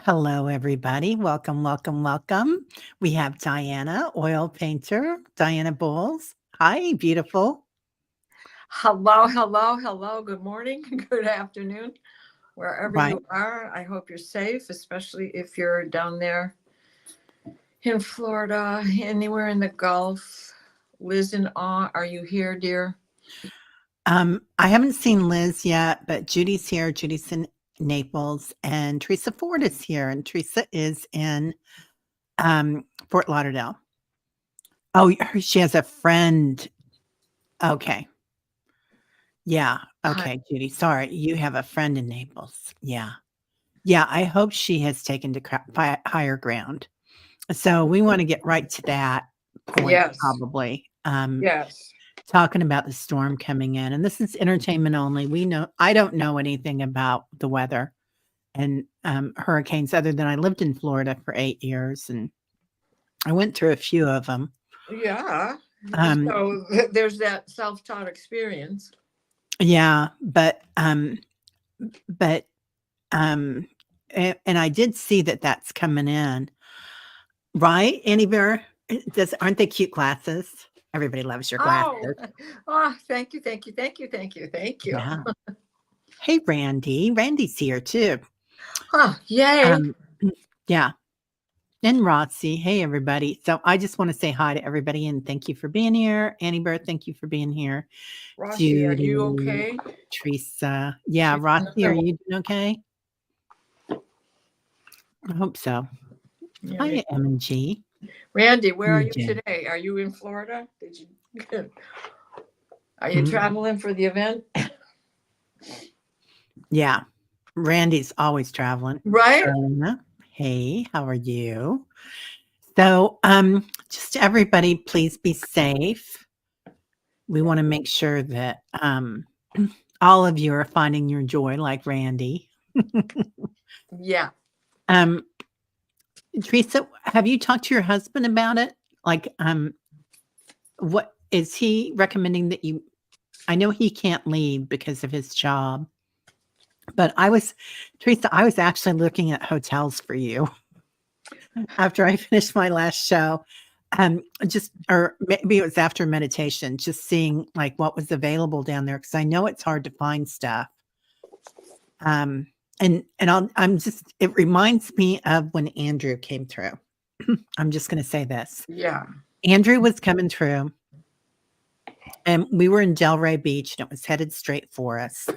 Hello, everybody. Welcome, welcome, welcome. We have Diana, oil painter, Diana Boyles. Hi, beautiful. Hello, hello, hello. Good morning, good afternoon, wherever Right. you are. I hope you're safe, especially if you're down there in Florida, anywhere in the Gulf. Liz and Awe, are you here, dear? I haven't seen Liz yet, but Judy's here. Judy's in Naples, and Teresa Ford is here, and Teresa is in Fort Lauderdale. Oh, she has a friend. Okay. Yeah. Hi. Okay, Judy. Sorry. You have a friend in Naples. Yeah. Yeah. I hope she has taken to higher ground. So we want to get right to that point, Yes, probably. yes. Talking about the storm coming in, and this is entertainment only. We know I don't know anything about the weather and hurricanes other than I lived in Florida for 8 years, and I went through a few of them. Yeah. Um, So there's that self taught experience. yeah, but and I did see that that's coming in, right? Annie Bear, does aren't they cute glasses? Everybody loves your Oh, glasses. oh, thank you, thank you, thank you, thank you, thank you. Yeah. Hey, Randy. Randy's here too. Huh, yay. Um, yeah. And Rotsy. Hey, everybody. So I just want to say hi to everybody and thank you for being here. Annie Bird, thank you for being here. Rossi, are you Judy, okay? Teresa. Yeah, She's Rotsy, are another one. you doing okay? I hope so. Yeah, Hi, M and G. Randy, where are you EJ. today? Are you in Florida? Did you are you Mhm. traveling for the event? Yeah. Randy's always traveling. Right? Charlena. Hey, how are you? So, just everybody, please be safe. We want to make sure that all of you are finding your joy like Randy. Yeah. um, Teresa, have you talked to your husband about it? Like, what is he recommending that you? I know he can't leave because of his job, but Teresa, I was actually looking at hotels for you after I finished my last show. Just, or maybe it was after meditation, just seeing like what was available down there because I know it's hard to find stuff. Um, I'm just, it reminds me of when Andrew came through. I'm just going to say this. Yeah. Andrew was coming through, and we were in Delray Beach, and it was headed straight for us.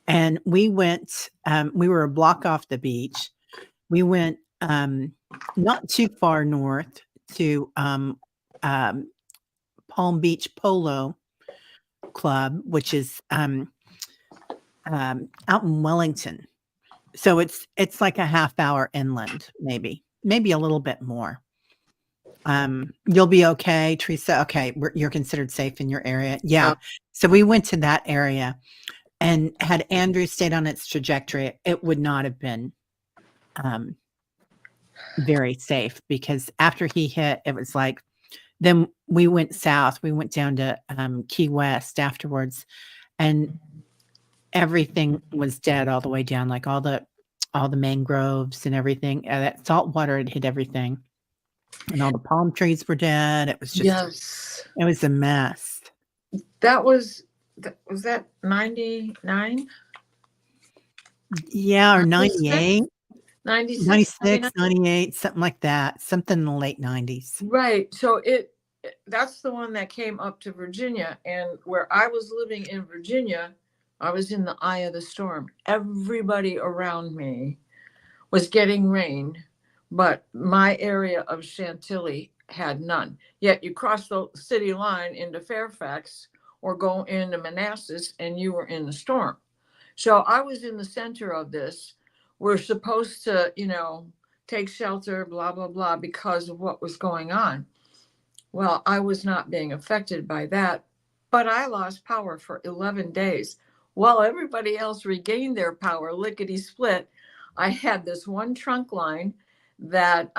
And we were a block off the beach. We went not too far north to um, Palm Beach Polo Club, which is out in Wellington. So it's like a half hour inland, maybe a little bit more. You'll be okay, Teresa. Okay, you're considered safe in your area. Yeah. Uh, So we went to that area, and had Andrew stayed on its trajectory, it would not have been um, very safe because after he hit, it was like, then we went south. We went down to Key West afterwards, and everything was dead all the way down, like all the mangroves and everything. That salt water had hit everything, and all the palm trees were dead. yes. It was a mess. That was that 99? Yeah, or 98, 96? 96, 96, 99? 98, something like that, something in the late 90s. Right. So that's the one that came up to Virginia, and where I was living in Virginia, I was in the eye of the storm. Everybody around me was getting rain, but my area of Chantilly had none. Yet you cross the city line into Fairfax or go into Manassas and you were in the storm. So I was in the center of this. We're supposed to, take shelter, blah, blah, blah, because of what was going on. Well, I was not being affected by that, but I lost power for 11 days. While everybody else regained their power, lickety split, I had this one trunk line that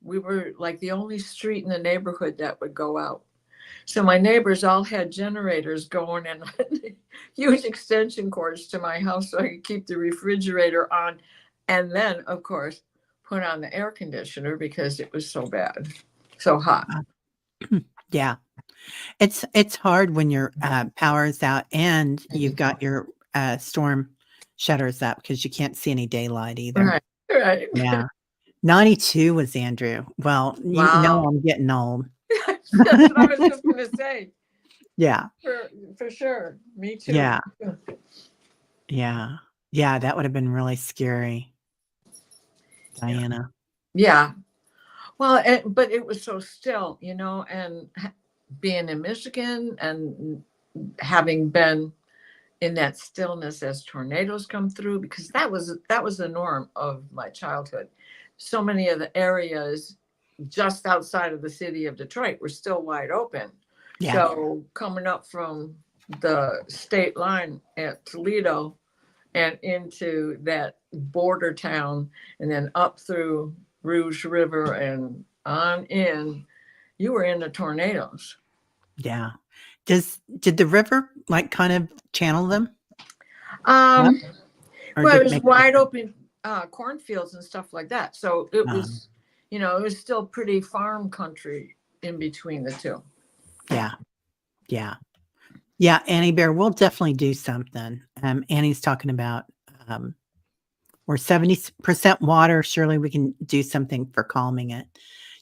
we were like the only street in the neighborhood that would go out. So my neighbors all had generators going and huge extension cords to my house so I could keep the refrigerator on. and then of course put on the air conditioner because it was so bad, so hot. Yeah. It's hard when your power is out and you've got your storm shutters up because you can't see any daylight either. Right, right. Yeah. 92 was Andrew. Well, you know Wow. I'm getting old. That's what I was just gonna say. Yeah. For sure. Me too. Yeah. Yeah. Yeah, that would have been really scary, Diana. Yeah. Well, but it was so still, and being in Michigan and having been in that stillness as tornadoes come through, because that was the norm of my childhood. So many of the areas just outside of the city of Detroit were still wide open. Yeah. So coming up from the state line at Toledo and into that border town and then up through Rouge River and on in, you were in the tornadoes. Yeah. Did the river like kind of channel them? Um, Yep. Or well, did it it was make wide open cornfields and stuff like that. So it um, was, it was still pretty farm country in between the two. yeah. Yeah. Yeah, Annie Bear, we'll definitely do something. Annie's talking about we're 70% water. Surely we can do something for calming it.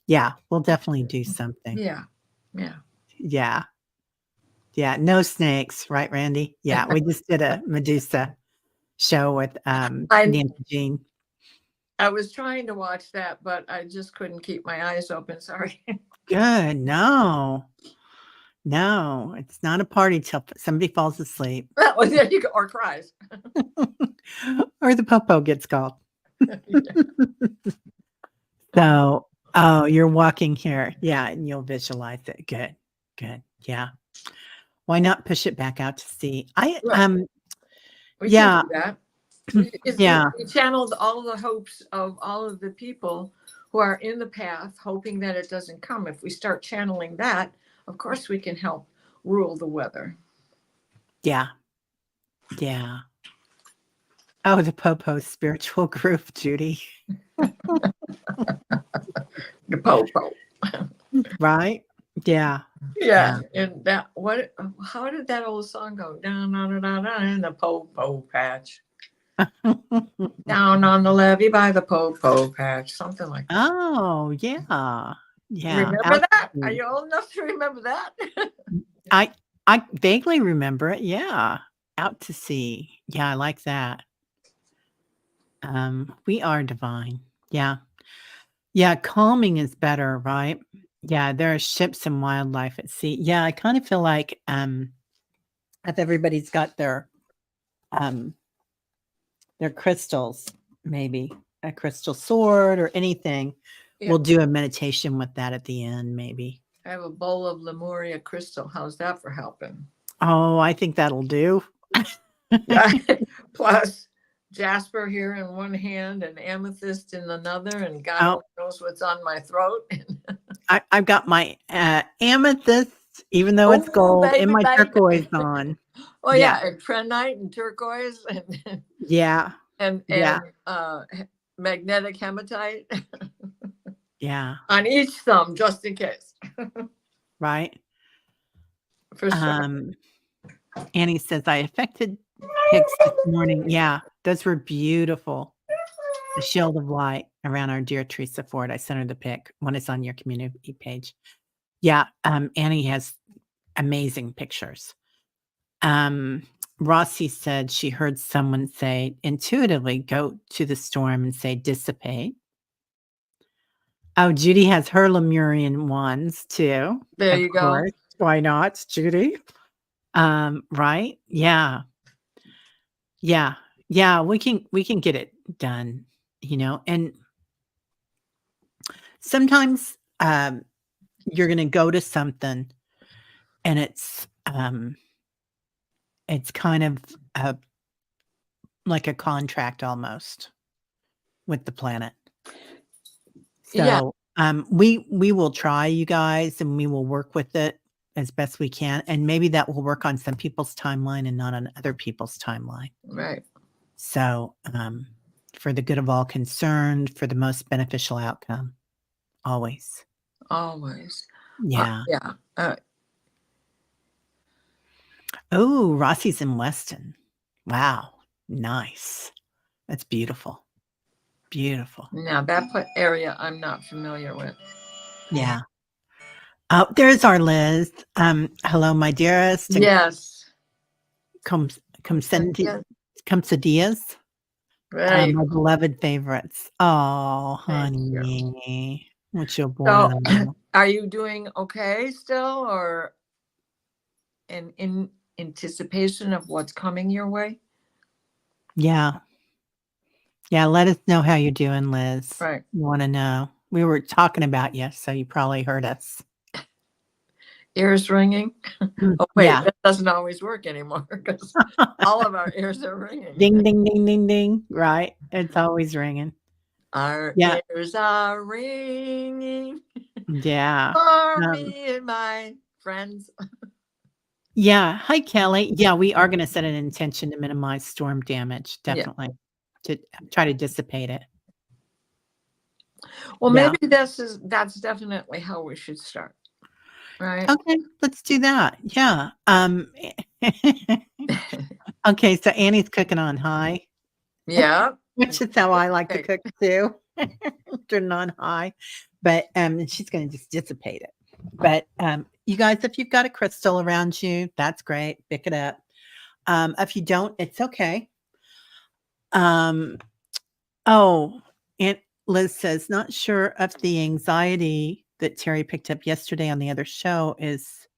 Yeah, we'll definitely do something. Yeah. Yeah. Yeah. Yeah. No snakes, right, Randy? Yeah. We just did a Medusa show with Nancy Jean. I was trying to watch that, but I just couldn't keep my eyes open. Sorry. Good. No. No, it's not a party till somebody falls asleep. Well, there you go. Or cries. Or the popo gets called. So, oh, you're walking here. Yeah, and you'll visualize it. Good. Good. Yeah. Why not push it back out to sea? We Yeah. can do that. Yeah. We channeled all the hopes of all of the people who are in the path, hoping that it doesn't come. If we start channeling that, of course we can help rule the weather. Yeah. Yeah. Oh, the Popo spiritual group, Judy. The popo. Right? Yeah. Yeah. And that how did that old song go? Down in the popo patch. Down on the levee by the popo patch. Something like that. Oh, yeah. Yeah. Remember that? Are you old enough to remember that? I vaguely remember it. Yeah. Out to sea. Yeah, I like that. We are divine. Yeah. Yeah, calming is better, right? Yeah, there are ships and wildlife at sea. Yeah, I kind of feel like if everybody's got their crystals, maybe a crystal sword or anything, we'll do a meditation with that at the end, maybe. I have a bowl of Lemuria crystal. How's that for helping? Oh, I think that'll do. Plus jasper here in one hand and amethyst in another, and God knows what's on my throat. I've got my amethyst, even though it's gold, and my turquoise on. Oh yeah, and trenite and turquoise, and yeah, and magnetic hematite. Yeah, on each thumb, just in case. Right. For sure. Annie says I affected pics this morning. Yeah, those were beautiful. The shield of light around our dear Teresa Ford. I sent her the pic. One is on your community page. Yeah, Annie has amazing pictures. Rossi said she heard someone say intuitively go to the storm and say dissipate. Oh, Judy has her Lemurian ones too. There you go. Why not, Judy? Right? Yeah. Yeah. Yeah, we can get it done, and sometimes you're going to go to something and it's kind of like a contract almost with the planet. So, we will try, you guys, and we will work with it as best we can, and maybe that will work on some people's timeline and not on other people's timeline. Right. So, for the good of all concerned, for the most beneficial outcome. Always. Always. Yeah. Yeah. Oh, Rossi's in Weston. Wow. Nice. That's beautiful. Beautiful. Now that area I'm not familiar with. Yeah. Oh, there's our Liz. Hello, my dearest. And Yes. Comsadias. Right. My beloved favorites. Oh, Thank you. honey. Mucho So, bueno. are you doing okay still, or in anticipation of what's coming your way? Yeah. Yeah, let us know how you're doing, Liz. Right. We wanna know. We were talking about you, so you probably heard us. Ears ringing? Oh, wait, Yeah. that doesn't always work anymore because all of our ears are ringing. Ding, ding, ding, ding, ding, right? It's always ringing. Our Yeah. ears are ringing Yeah. for me and my friends. Yeah. Hi, Kelly. Yeah, we are gonna set an intention to minimize storm damage, Yeah. definitely, to try to dissipate it. Well, Yeah. maybe that's definitely how we should start, right? Okay, let's do that. Yeah. Okay, so Annie's cooking on high, Yeah. which is how I like to Okay. cook too. Turn on high, but she's going to just dissipate it. But you guys, if you've got a crystal around you, that's great. Pick it up. If you don't, it's okay. Oh, Aunt Liz says, not sure if the anxiety that Terry picked up yesterday on the other show is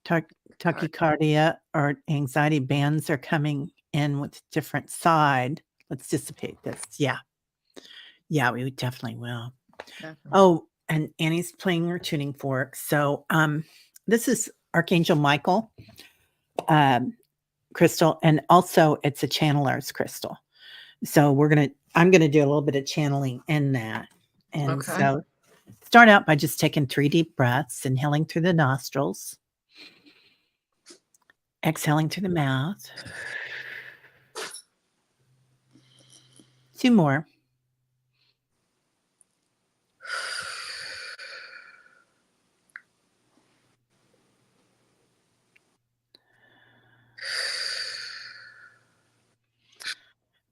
tachycardia or anxiety. Bands are coming in with different side. Let's dissipate this. Yeah. Yeah, we definitely will. Definitely. Oh, and Annie's playing her tuning fork. So this is Archangel Michael crystal, and also it's a channeler's crystal. So I'm gonna do a little bit of channeling in that. And Okay. so start out by just taking 3 deep breaths, inhaling through the nostrils, exhaling through the mouth. 2 more.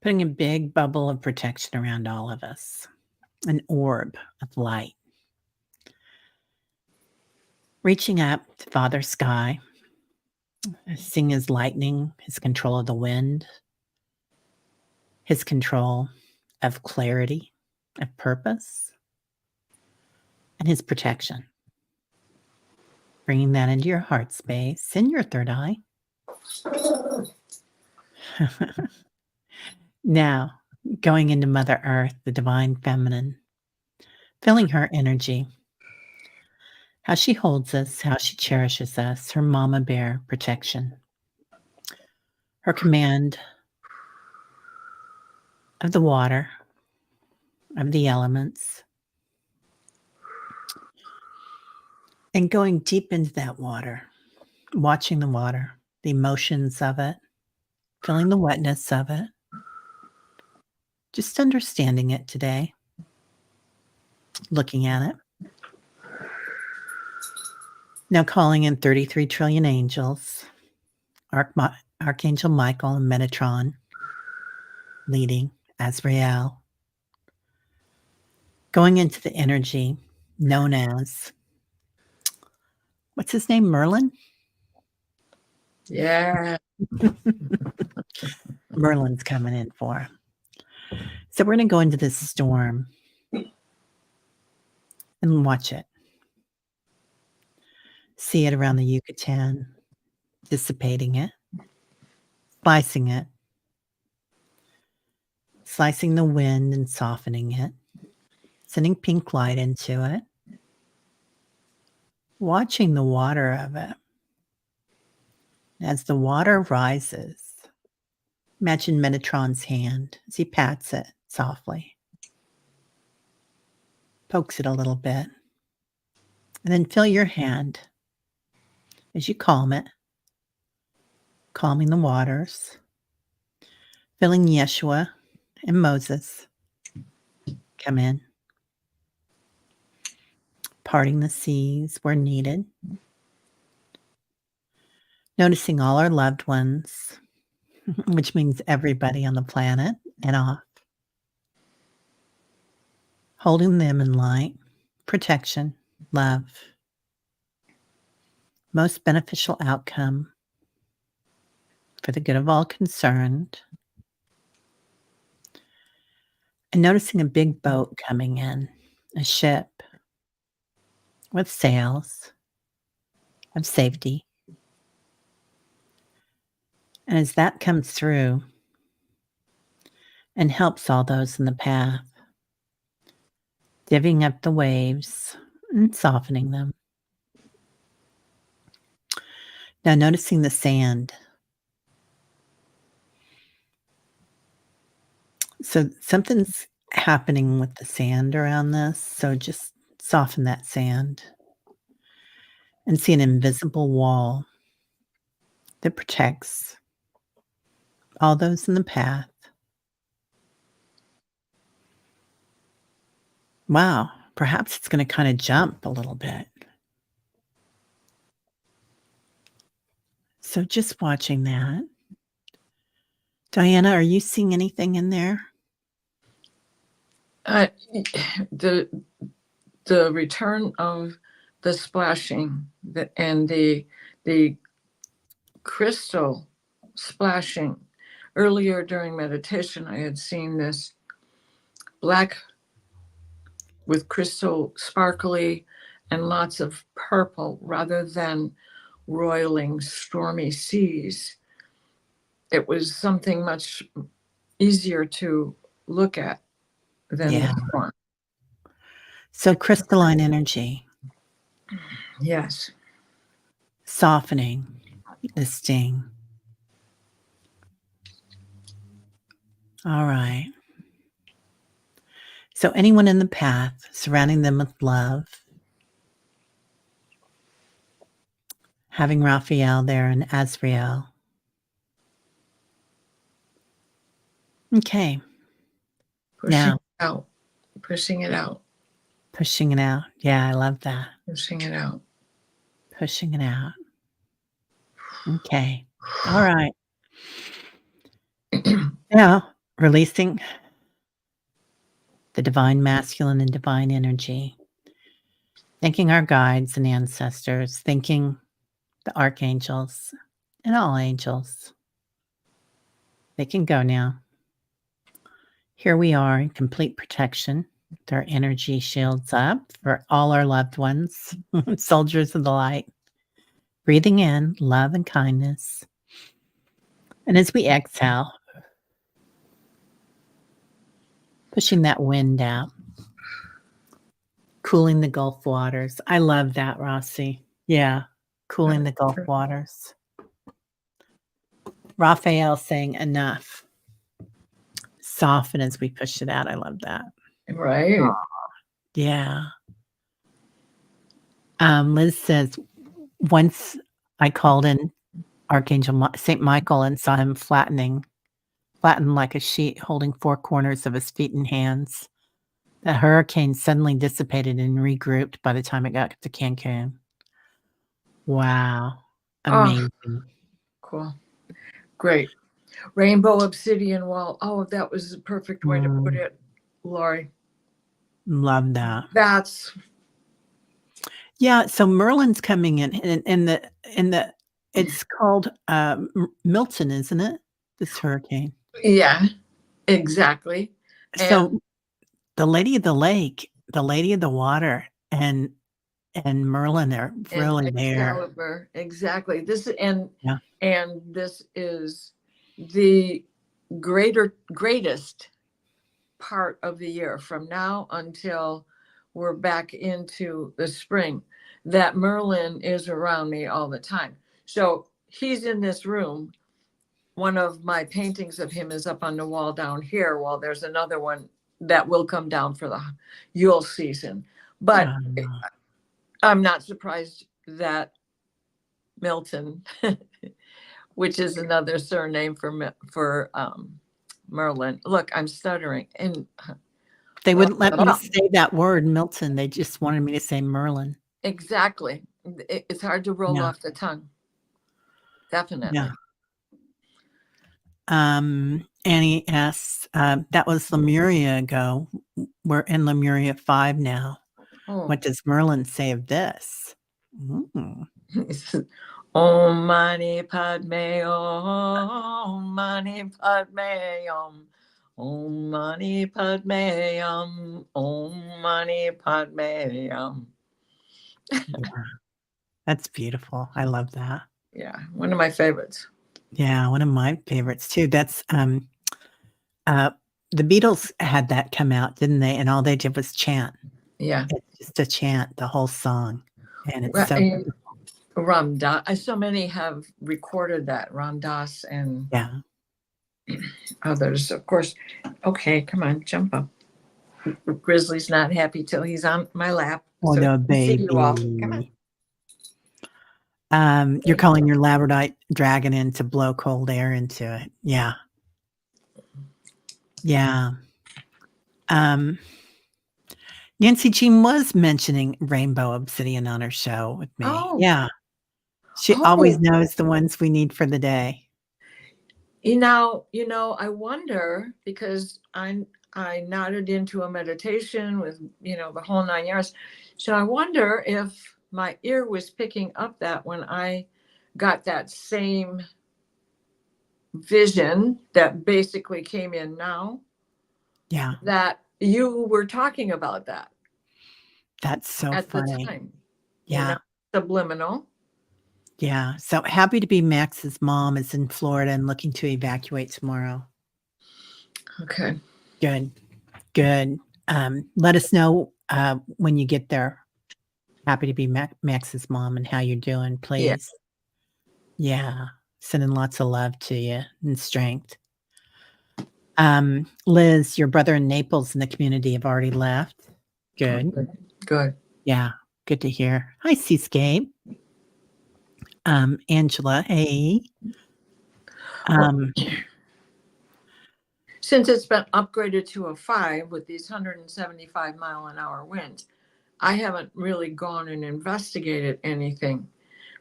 Putting a big bubble of protection around all of us, an orb of light. Reaching up to Father Sky, seeing his lightning, his control of the wind, his control of clarity, of purpose, and his protection. Bringing that into your heart space, in your third eye. Now, going into Mother Earth, the divine feminine, feeling her energy, how she holds us, how she cherishes us, her mama bear protection, her command of the water, of the elements, and going deep into that water, watching the water, the emotions of it, feeling the wetness of it, just understanding it today, looking at it. Now calling in 33 trillion angels, Archangel Michael and Metatron leading, Azrael, going into the energy known as, what's his name, Merlin? Yeah. Merlin's coming in for him. So we're going to go into this storm and watch it. See it around the Yucatan, dissipating it, slicing the wind and softening it, sending pink light into it, watching the water of it. As the water rises, imagine Metatron's hand as he pats it softly, pokes it a little bit, and then feel your hand as you calm it, calming the waters, feeling Yeshua and Moses come in, parting the seas where needed, noticing all our loved ones, which means everybody on the planet and off, holding them in light, protection, love, most beneficial outcome for the good of all concerned, and noticing a big boat coming in, a ship with sails of safety. And as that comes through and helps all those in the path, divvying up the waves and softening them. Now noticing the sand. So something's happening with the sand around this. So just soften that sand and see an invisible wall that protects all those in the path. Wow, perhaps it's going to kind of jump a little bit. So just watching that. Diana, are you seeing anything in there? The return of the splashing and the crystal splashing. Earlier during meditation, I had seen this black with crystal sparkly and lots of purple rather than roiling stormy seas. It was something much easier to look at than before. So crystalline energy. Yes. Softening the sting. All right. So anyone in the path, surrounding them with love, having Raphael there and Azrael. Okay. Pushing Now, it out. Pushing it out. pushing it out. Yeah, I love that. Pushing it out. Pushing it out. Okay. All right. Now, releasing the divine masculine and divine energy. Thanking our guides and ancestors. Thanking the archangels and all angels. They can go now. Here we are in complete protection with our energy shields up for all our loved ones, soldiers of the light. Breathing in love and kindness. And as we exhale, pushing that wind out, cooling the Gulf waters. I love that, Rossi. Yeah, cooling the Gulf waters. Raphael saying enough. Soften as we push it out. I love that. Right. Yeah. Liz says, once I called in Archangel St. Michael and saw him flattened like a sheet, holding four corners of his feet and hands. The hurricane suddenly dissipated and regrouped by the time it got to Cancun. Wow. Amazing. Oh, cool. Great. Rainbow obsidian wall. Oh, that was the perfect way to put it, Lori. Love that. That's Yeah, so Merlin's coming in the it's called Milton, isn't it? This hurricane. yeah, exactly. So the Lady of the Lake, the Lady of the Water, and Merlin are really there. Excalibur, exactly. This and Yeah. and this is the greatest part of the year from now until we're back into the spring, that Merlin is around me all the time. So he's in this room. One of my paintings of him is up on the wall down here, while there's another one that will come down for the Yule season. But I'm not surprised that Milton, which is another surname for Merlin. Look, I'm stuttering. And They wouldn't let me well, say that word, Milton. They just wanted me to say Merlin. exactly. It's hard to roll Yeah. off the tongue. Yeah. Definitely. Annie asks, that was Lemuria ago. We're in Lemuria 5 now. Oh, What does Merlin say of this? Mm. Om Mani Padme Om Mani Padme Om Mani Padme Om Mani Padme Yeah. That's beautiful. I love that. Yeah, one of my favorites. Yeah, one of my favorites too. That's the Beatles had that come out, didn't they? And all they did was chant. Yeah. It's just a chant, the whole song. And it's Well, so and Ram Dass, so many have recorded that, Ram Dass and yeah. others, of course. Okay, come on, jump up. Grizzly's not happy till he's on my lap. Oh So no, he can see you all. Come on. You're calling your Labradorite dragon in to blow cold air into it. Yeah. Yeah. Nancy Jean was mentioning Rainbow Obsidian on her show with me. Oh. Yeah. She always Oh, knows the ones we need for the day. I wonder, because I nodded into a meditation with, the whole 9 yards. So I wonder if my ear was picking up that when I got that same vision that basically came in now, Yeah. that you were talking about that That's so at the funny. time. Yeah. Subliminal. Yeah. So happy to be Max's mom is in Florida and looking to evacuate tomorrow. Okay. Good. Good. Let us know when you get there. Happy to be Max's mom and how you're doing, please. Yeah. Sending lots of love to you and strength. Liz, your brother in Naples in the community have already left. Good. Good. Yeah. Good to hear. Hi, Seascape. Angela, hey. Since it's been upgraded to a 5 with these 175-mile-an-hour winds, I haven't really gone and investigated anything,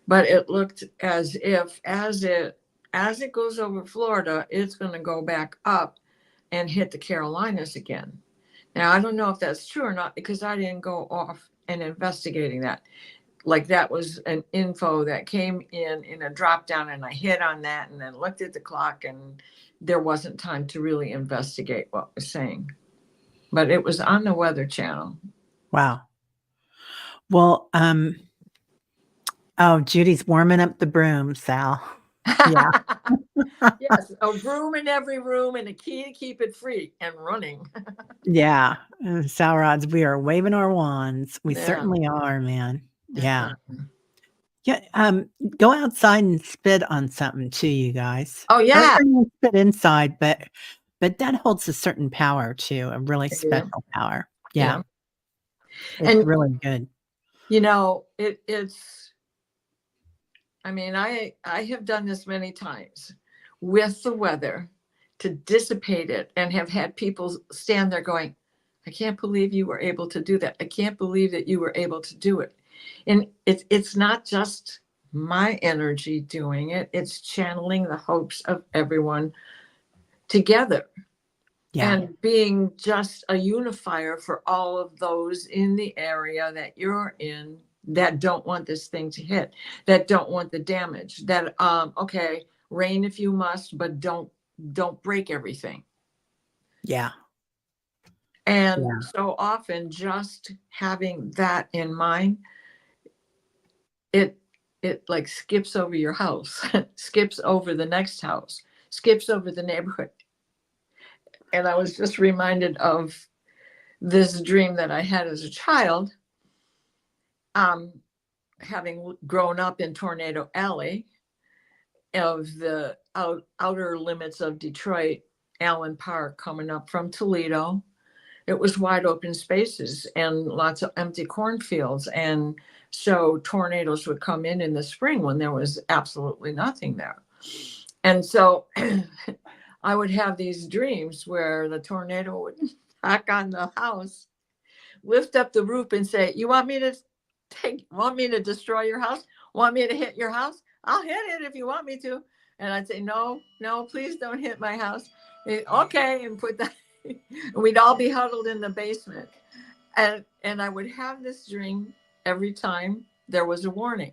but it looked as if as it goes over Florida, it's going to go back up and hit the Carolinas again. Now, I don't know if that's true or not because I didn't go off and investigating that. Like that was an info that came in a drop down, and I hit on that and then looked at the clock, and there wasn't time to really investigate what was saying. But it was on the Weather Channel. Wow. Well, oh, Judy's warming up the broom, Sal. Yeah. Yes, a broom in every room and a key to keep it free and running. Yeah. Sal Rods, we are waving our wands. We Yeah. certainly are, man. Yeah. Yeah. Go outside and spit on something too, you guys. Oh, yeah. Everyone spit inside, but that holds a certain power too, a really special power. Yeah. It's really good. It's I mean, I have done this many times with the weather to dissipate it, and have had people stand there going, I can't believe you were able to do that. I can't believe that you were able to do it. And it's not just my energy doing it, it's channeling the hopes of everyone together. Yeah. And being just a unifier for all of those in the area that you're in that don't want this thing to hit, that don't want the damage, that okay, rain if you must, but don't break everything. Yeah. And so often just having that in mind, it like skips over your house, skips over the next house, skips over the neighborhood. And I was just reminded of this dream that I had as a child, having grown up in Tornado Alley, of the outer limits of Detroit, Allen Park, coming up from Toledo. It was wide open spaces and lots of empty cornfields. And so tornadoes would come in the spring when there was absolutely nothing there. And so I would have these dreams where the tornado would knock on the house, lift up the roof and say, "You want me to destroy your house? Want me to hit your house? I'll hit it if you want me to." And I'd say, "No, no, please don't hit my house." Okay, and put that. We'd all be huddled in the basement, and I would have this dream every time there was a warning.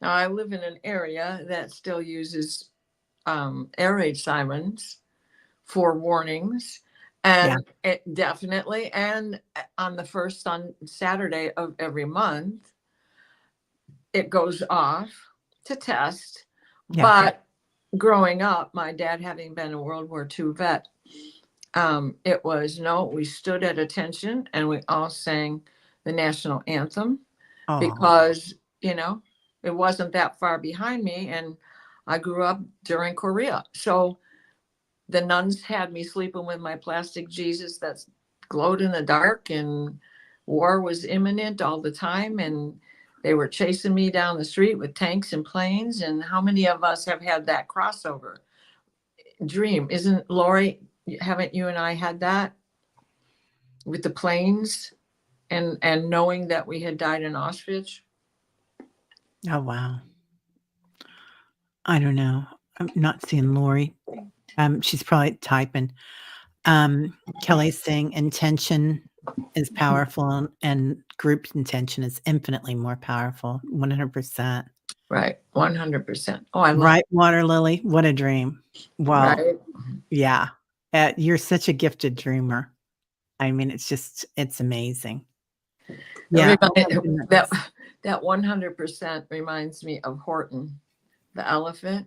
Now I live in an area that still uses air raid sirens for warnings, Yeah. and it definitely, and on the first on Saturday of every month it goes off to test. Yeah. But growing up, my dad having been a World War II vet, it was no, we stood at attention and we all sang the national anthem, Oh, because it wasn't that far behind me, and I grew up during Korea. So the nuns had me sleeping with my plastic Jesus that's glowed in the dark, and war was imminent all the time, and they were chasing me down the street with tanks and planes. And how many of us have had that crossover dream? Isn't Lori, haven't you and I had that with the planes, and knowing that we had died in Auschwitz? oh, wow. I don't know. I'm not seeing Lori. She's probably typing. Kelly's saying intention is powerful and group intention is infinitely more powerful. 100%. Right, 100%. Oh, I love Right, Water Lily. What a dream. Well, right. yeah. You're such a gifted dreamer. I mean, it's amazing. Yeah. Oh my That goodness. that 100% reminds me of Horton, the elephant.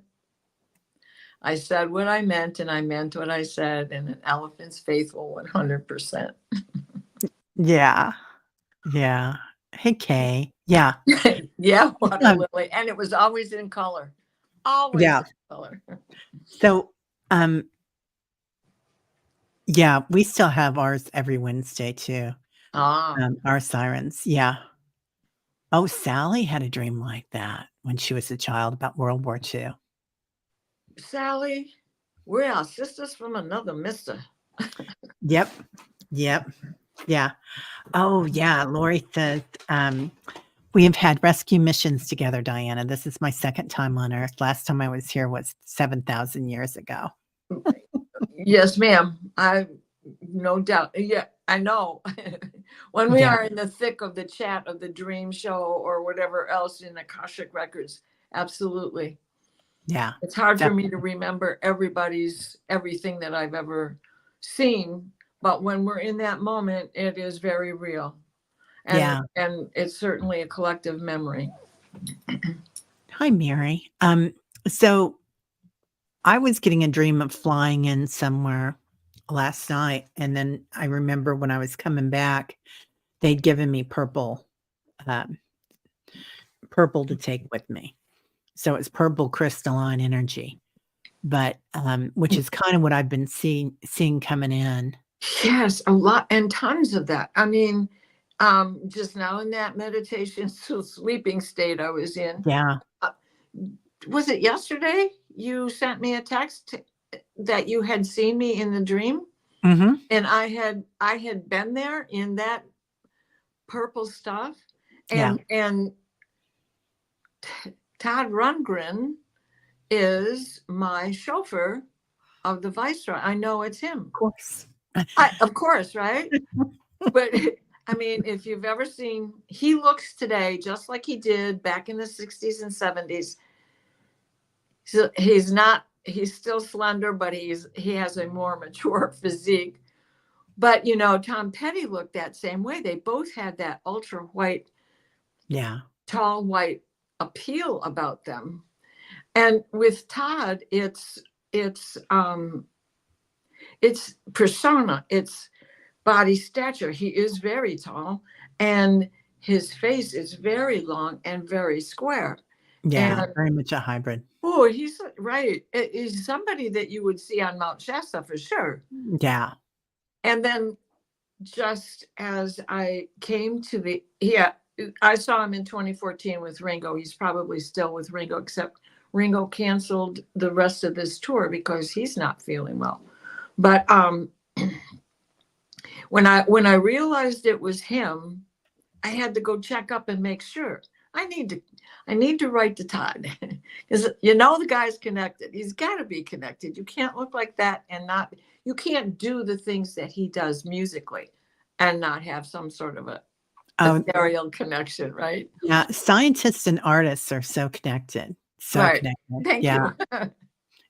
I said what I meant and I meant what I said, and an elephant's faithful 100%. Yeah. Yeah. Hey, Kay. Yeah. Yeah, water Um, lily. And it was always in color. Always yeah. in color. So, yeah, we still have ours every Wednesday too. Ah, Our sirens. Yeah. Oh, Sally had a dream like that when she was a child about World War II. Sally, we are sisters from another mister. Yep. Yep. Yeah. Oh, yeah. Lori says, we have had rescue missions together, Diana. This is my second time on Earth. Last time I was here was 7,000 years ago. Yes, ma'am. I no doubt. Yeah, I know. When we Yeah. are in the thick of the chat of the dream show or whatever else in Akashic records, absolutely. Yeah. It's hard for me to Definitely. remember everything that I've ever seen, but when we're in that moment, it is very real. And Yeah. and it's certainly a collective memory. Hi, Mary. So I was getting a dream of flying in somewhere last night, and then I remember when I was coming back, they'd given me um, purple to take with me. So it's purple crystalline energy, but which is kind of what I've been seeing coming in. Yes, a lot and tons of that. I mean, just now in that meditation sleeping state I was in, Yeah. uh, was it yesterday you sent me a text that you had seen me in the dream, Hmm. and I had been there in that purple stuff, Yeah. and Todd Rundgren is my chauffeur of the Viceroy. I know it's him. Of course. Of course, right? But I mean, if you've ever seen, he looks today just like he did back in the 60s and 70s. So he's still slender, but he has a more mature physique. But Tom Petty looked that same way. They both had that ultra white, Yeah. tall white appeal about them. And with Todd, it's persona, it's body stature. He is very tall, and his face is very long and very square. Yeah. And Very much a hybrid. oh, he's right. He's somebody that you would see on Mount Shasta for sure. Yeah. And then just as I came to I saw him in 2014 with Ringo. He's probably still with Ringo, except Ringo canceled the rest of this tour because he's not feeling well. But when I realized it was him, I had to go check up and make sure. I need to write to Todd because the guy's connected. He's got to be connected. You can't look like that and not. You can't do the things that he does musically and not have some sort of a Oh, ethereal connection, right? yeah. Scientists and artists are so connected. So Right. connected. Thank Yeah. you.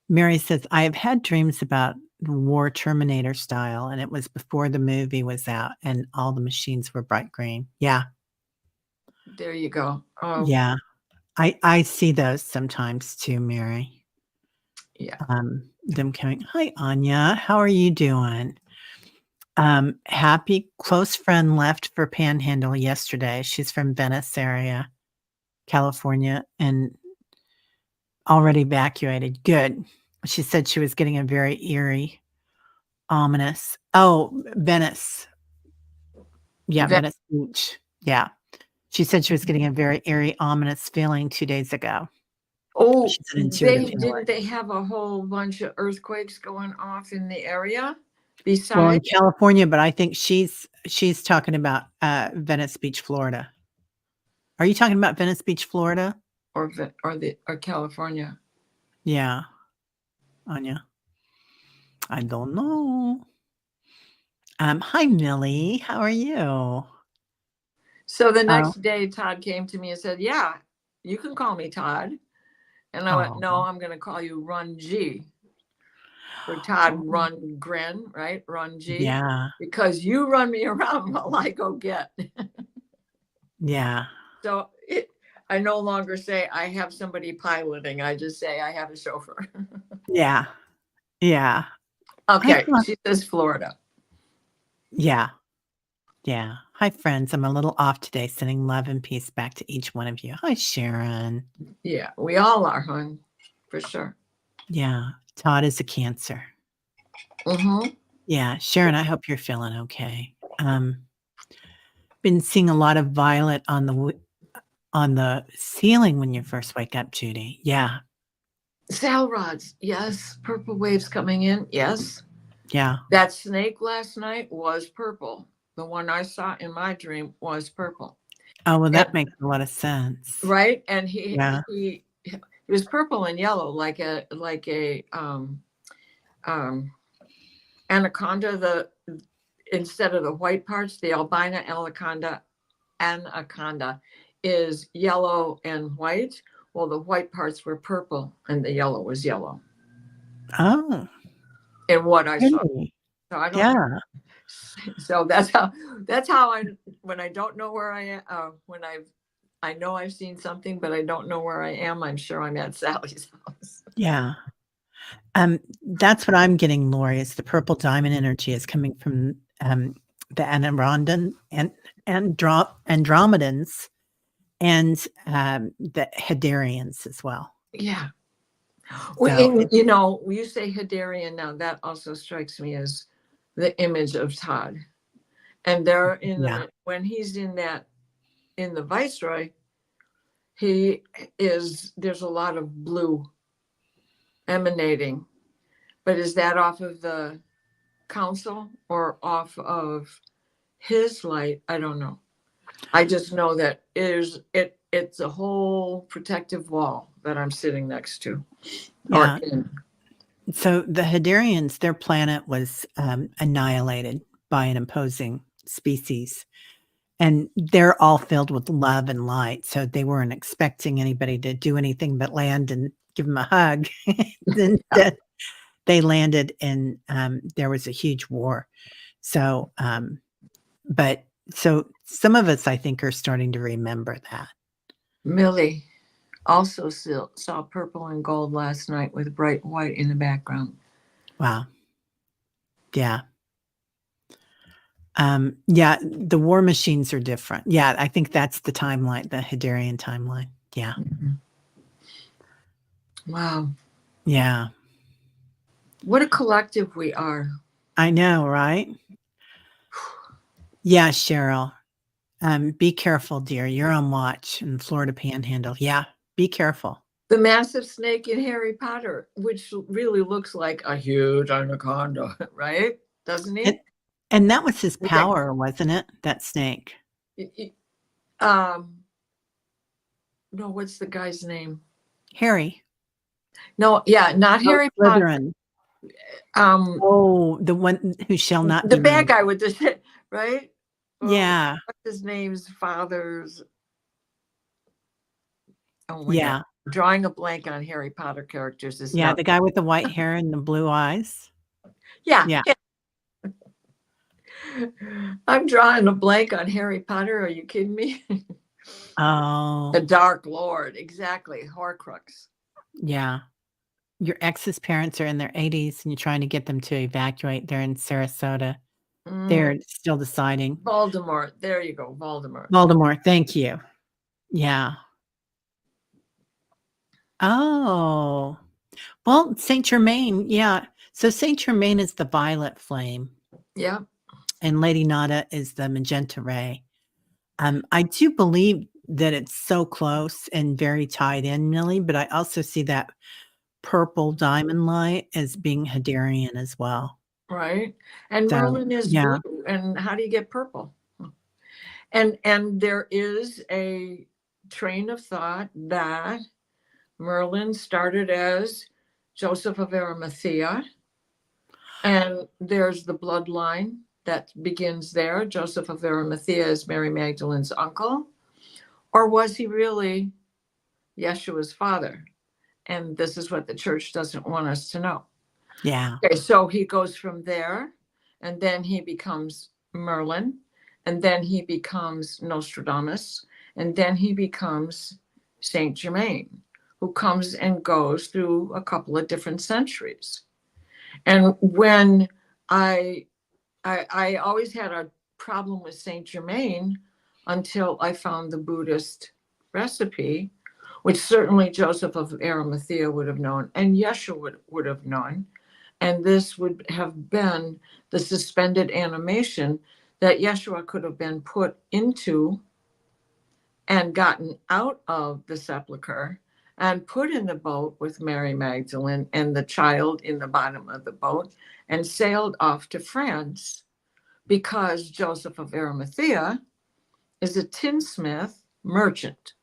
Mary says, I have had dreams about war Terminator style, and it was before the movie was out and all the machines were bright green. Yeah. There you go. Oh, Yeah. I see those sometimes too, Mary. yeah. Them coming, "Hi, Anya. How are you doing?" Happy close friend left for Panhandle yesterday. She's from Venice area, California, and already evacuated. Good. She said she was getting a very eerie, ominous Venice. Yeah, Ve- Venice Beach. Yeah. She said she was getting a very eerie, ominous feeling 2 days ago. Oh, She's an intuitive they healer. didn't they have a whole bunch of earthquakes going off in the area Well, in besides California, but I think she's talking about, Venice Beach, Florida. Are you talking about Venice Beach, Florida? or California? Yeah, Anya. I don't know. Hi, Millie. How are you? So the Oh, next day, Todd came to me and said, "Yeah, you can call me Todd." And I went, oh, "No, I'm going to call you Run G for Todd oh, Run Gren, right? Run G, yeah, because you run me around while I go get." yeah, So I no longer say I have somebody piloting. I just say I have a chauffeur. yeah, yeah. I Okay, thought she says Florida. yeah, yeah. Hi, friends. I'm a little off today, sending love and peace back to each one of you. Hi, Sharon. Yeah, we all are, hon, for sure. Yeah, Todd is a Cancer. Mm-hmm. Yeah, Sharon, I hope you're feeling okay. Been seeing a lot of violet on the ceiling when you first wake up, Judy. Yeah, Sal rods, yes. Purple waves coming in, yes. yeah. That snake last night was purple. The one I saw in my dream was purple. Oh, well, And that makes a lot of sense. right, and he Yeah. he he was purple and yellow like a anaconda. The instead of the white parts, the albino anaconda is yellow and white. Well, the white parts were purple and the yellow was yellow. Oh, In what I saw. really? So I don't know. Yeah, So that's how I when I don't know where I am when I know I've seen something but I don't know where I am. I'm sure I'm at Sally's house. yeah. That's what I'm getting, Lori, is the purple diamond energy is coming from, the Anarondan and Andromedans and, the Hadarians as well. Yeah. Well, So and it's you say Hadarian now. That also strikes me as the image of Todd. And there in yeah. the when he's in the Viceroy, he there's a lot of blue emanating. But is that off of the council or off of his light? I don't know. I just know that it's a whole protective wall that I'm sitting next to or Yeah. in. So the Hadarians, their planet was, annihilated by an opposing species, and they're all filled with love and light, so they weren't expecting anybody to do anything but land and give them a hug. Then they landed and, there was a huge war. So, but so some of us, I think, are starting to remember that. Millie also saw purple and gold last night with bright white in the background. Wow. Yeah. Yeah, the war machines are different. Yeah, I think that's the timeline, the Hadarian timeline. Yeah. Mhm. Wow. Yeah. What a collective we are. I know, right? Yeah, Cheryl. Be careful, dear. You're on watch in Florida Panhandle. Yeah, be careful. The massive snake in Harry Potter, which really looks like a huge anaconda, right? Doesn't And he? and that was his With that, power, wasn't it? That snake. y- y- um, no, what's the guy's name? Harry. No, yeah, not Oh, Harry Potter. Slytherin. Um, Oh, the one who shall not the be bad named. guy with the shit, right? Oh, Yeah. what's his name's father's? Oh my God, Yeah. drawing a blank on Harry Potter characters is Yeah, not. the guy with the white hair and the blue eyes. Yeah, Yeah. yeah. I'm drawing a blank on Harry Potter. Are you kidding me? Oh, The Dark Lord, exactly. Horcrux. yeah. Your ex's parents are in their 80s and you're trying to get them to evacuate. They're in Sarasota. Mm, They're still deciding. Voldemort. There you go, Voldemort. Baltimore, thank you. Yeah. Oh. Well, Saint Germain, yeah. So Saint Germain is the violet flame Yeah, and Lady Nada is the magenta ray. I do believe that it's so close and very tied in, Millie, but I also see that purple diamond light as being Hadarian as well. right. And So, Merlin is yeah, blue. And how do you get purple? And there is a train of thought that Merlin started as Joseph of Arimathea, and there's the bloodline that begins there. Joseph of Arimathea is Mary Magdalene's uncle, or was he really Yeshua's father? And this is what the church doesn't want us to know. yeah, Okay, so he goes from there, and then he becomes Merlin, and then he becomes Nostradamus, and then he becomes Saint Germain, who comes and goes through a couple of different centuries. And when I I always had a problem with Saint Germain until I found the Buddhist recipe, which certainly Joseph of Arimathea would have known, and Yeshua would have known. And this would have been the suspended animation that Yeshua could have been put into and gotten out of the sepulcher and put in the boat with Mary Magdalene and the child in the bottom of the boat and sailed off to France, because Joseph of Arimathea is a tinsmith merchant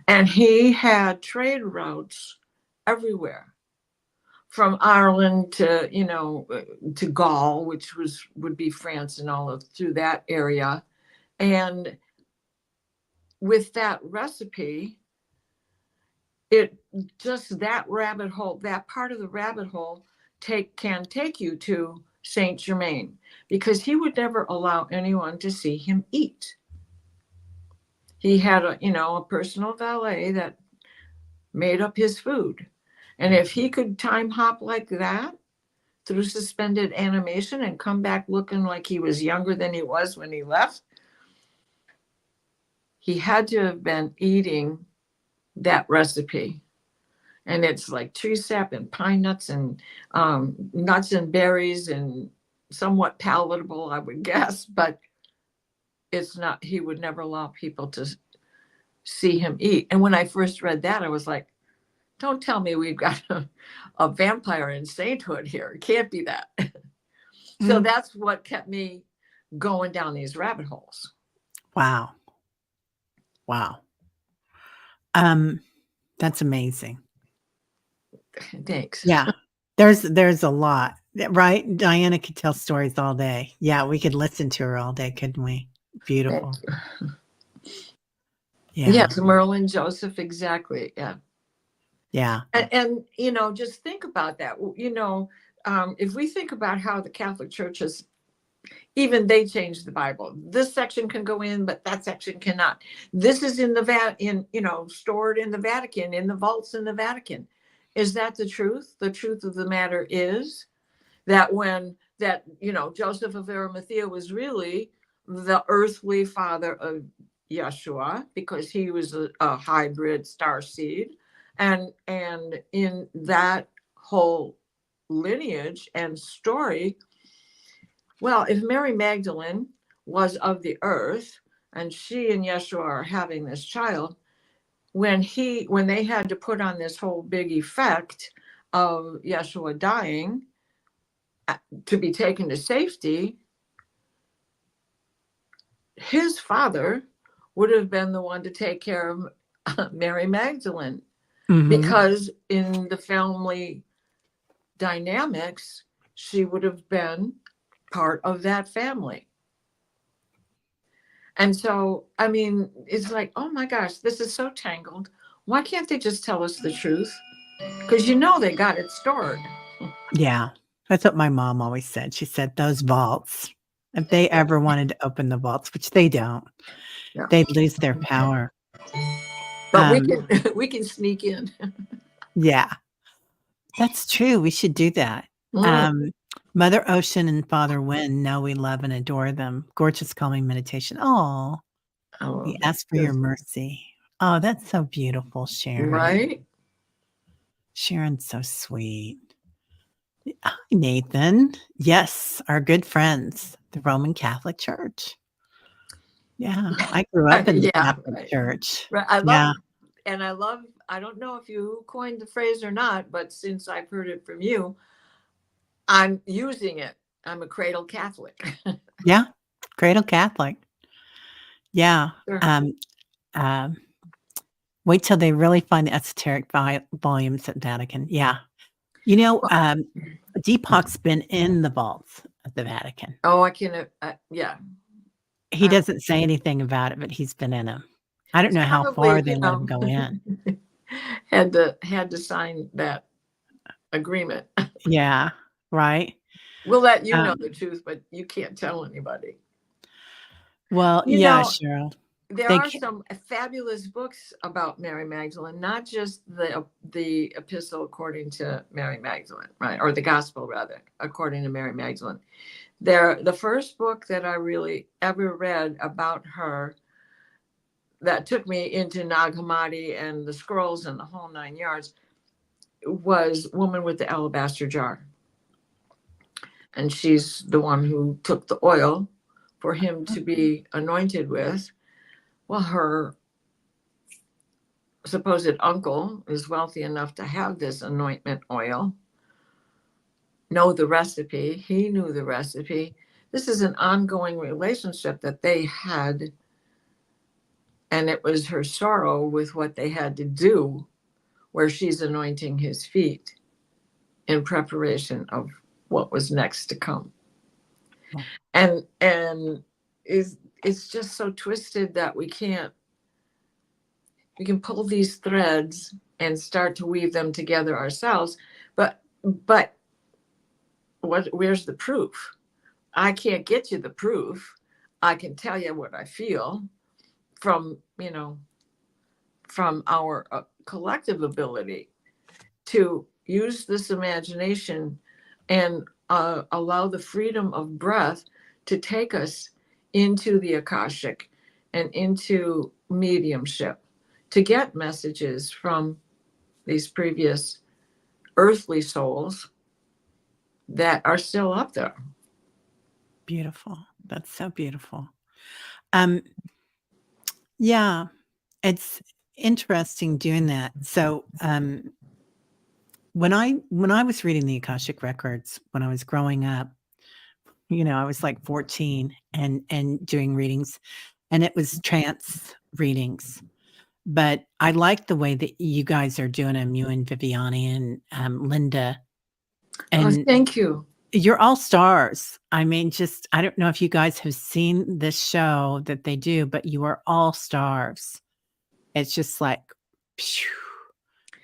and he had trade routes everywhere, from Ireland to, to Gaul, which would be France, and all of through that area. And with that recipe, it just, that rabbit hole, that part of the rabbit hole can take you to Saint Germain, because he would never allow anyone to see him eat. He had a personal valet that made up his food. And if he could time hop like that through suspended animation and come back looking like he was younger than he was when he left, he had to have been eating that recipe. And it's like tree sap and pine nuts and nuts and berries, and somewhat palatable, I would guess, but it's not, he would never allow people to see him eat. And when I first read that, I was like, don't tell me we've got a vampire in sainthood here. It can't be that. So Mm, that's what kept me going down these rabbit holes. wow, wow. Um, that's amazing. Thanks. Yeah, there's a lot, right? Diana could tell stories all day. Yeah, we could listen to her all day, couldn't we? Thank Beautiful. you. Yeah, Yes, Merlin Joseph, exactly. Yeah. yeah, And just think about that. If we think about how the Catholic Church has, even they changed the Bible. This section can go in, but that section cannot. This is in stored in the Vatican, in the vaults in the Vatican. Is that the truth? The truth of the matter is that Joseph of Arimathea was really the earthly father of Yeshua, because he was a hybrid star seed, and in that whole lineage and story, well, if Mary Magdalene was of the earth and she and Yeshua are having this child, when they had to put on this whole big effect of Yeshua dying to be taken to safety, his father would have been the one to take care of Mary Magdalene, because in the family dynamics, she would have been part of that family. And so, I mean, it's like, oh my gosh, this is so tangled. Why can't they just tell us the truth? Because they got it stored. Yeah. That's what my mom always said. She said those vaults, if they ever wanted to open the vaults, which they don't, Yeah. they'd lose their power. But we can sneak in. Yeah. That's true. We should do that. Mother Ocean and Father Wind know we love and adore them. Gorgeous calming meditation. Oh, we ask for your mercy. Oh, that's so beautiful, Sharon. Right? Sharon's so sweet. Hi, Nathan. Yes, our good friends, the Roman Catholic Church. Yeah, I grew up in the Catholic Church. Right. I love, I don't know if you coined the phrase or not, but since I've heard it from you, I'm using it. I'm a cradle Catholic. Yeah, cradle Catholic. Yeah. Sure. Wait till they really find the esoteric volumes at Vatican. Yeah. Deepak's been in the vaults at the Vatican. Oh, I can, yeah. He doesn't say anything about it, but he's been in them. I don't know how far they let him go in. Had to sign that agreement. Yeah, right. We'll let you know the truth, but you can't tell anybody. Well, yeah, Cheryl. There are some fabulous books about Mary Magdalene, not just the epistle according to Mary Magdalene, right? Or the gospel, rather, according to Mary Magdalene. The first book that I really ever read about her that took me into Nag Hammadi and the scrolls and the whole 9 yards was Woman with the Alabaster Jar. And she's the one who took the oil for him to be anointed with. Well, her supposed uncle is wealthy enough to have this anointment oil, know the recipe. He knew the recipe. This is an ongoing relationship that they had. And it was her sorrow with what they had to do, where she's anointing his feet in preparation of what was next to come. And it's just so twisted that we can pull these threads and start to weave them together ourselves. But where's the proof? I can't get you the proof. I can tell you what I feel from our collective ability to use this imagination and allow the freedom of breath to take us into the Akashic and into mediumship, to get messages from these previous earthly souls that are still up there. Beautiful. That's so beautiful. Yeah, it's interesting doing that. So, when I was reading the Akashic records when I was growing up, I was like 14 and doing readings, and it was trance readings. But I like the way that you guys are doing them, you and Viviani and Linda. And thank you. You're all stars. I mean, I don't know if you guys have seen this show that they do, but you are all stars. It's just like, phew.